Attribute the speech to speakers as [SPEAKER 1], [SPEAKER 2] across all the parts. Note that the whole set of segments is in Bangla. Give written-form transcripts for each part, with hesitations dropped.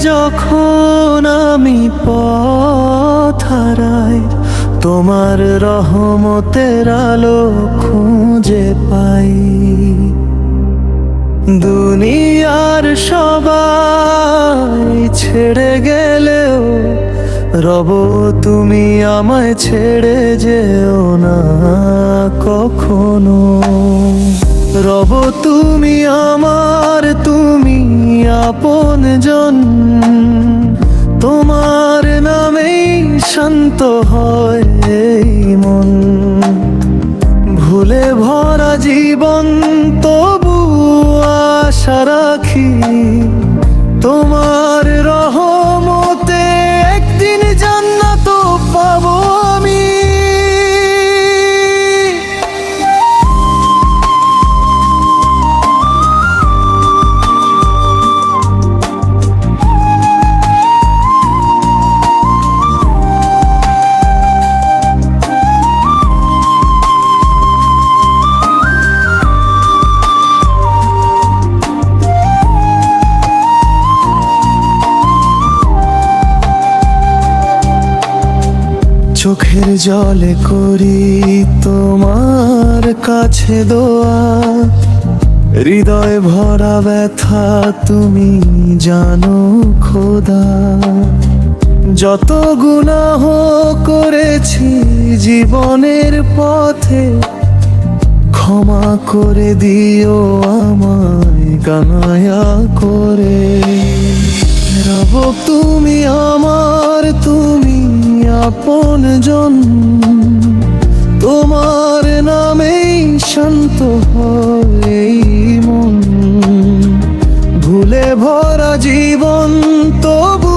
[SPEAKER 1] যখন আমি পথ হারাই, তোমার রহমতের আলো খুঁজে পাই। দুনিয়ার সবাই ছেড়ে গেলেও রব তুমি আমায় ছেড়ে যেও না কখনো। রব তুমি আমার, তুমি আপনজন, তোমার নামেই শান্ত হয় এই মন। ভুলে ভরা জীবন তবু আশা রাখি, তোমার রহমতে একদিন জান্নাত পাবো আমি। চোখের জলে করি তোমার কাছে দোয়া, হৃদয় ভরা ব্যথা তুমি জানো খোদা। যত গুনাহ করেছি জীবনের পথে, ক্ষমা করে দিও আমায় কানায়া করে। রব তুমি আমার, তুমি আপনজন, তোমার নামেই শান্ত হয় এই মন। ভুলে ভরা জীবন তবু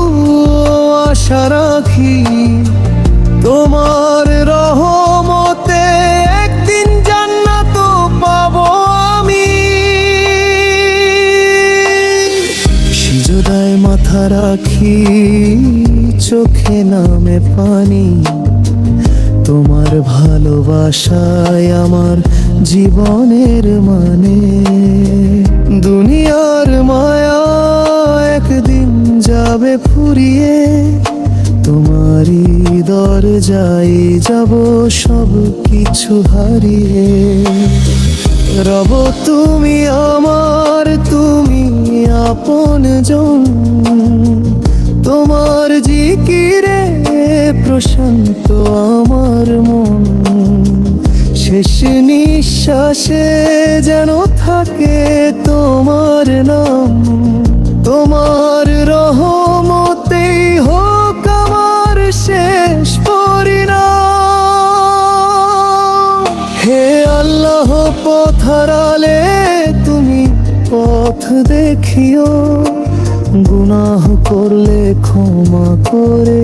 [SPEAKER 1] আশা রাখি, তোমার রহমতে একদিন জান্নাত পাবো আমি। সিজদায় মাথা রাখি, চোখে নামে পানি, তোমার ভালোবাসায় আমার জীবনের মানে। দুনিয়ার মায়া একদিন যাবে ফুরিয়ে, তোমারই দরজায় যাব সব কিছু হারিয়ে। রব তুমি আমার, তুমি আপনজন, তোমার জিকিরে প্রশান্ত আমার মন। শেষ নিঃশ্বাসে যেন থাকে তোমার নাম, তোমার রহমতেই হোক আমার শেষ পরিণাম। হে আল্লাহ পথ হারালে তুমি পথ দেখিও, গুনাহ করলে ক্ষমা করে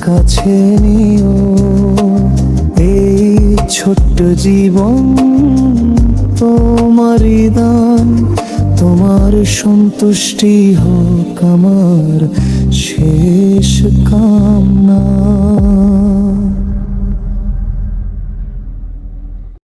[SPEAKER 1] কাছে নিও। এই ছোট্ট জীবন তোমারই দান, তোমার সন্তুষ্টি হোক আমার শেষ কামনা।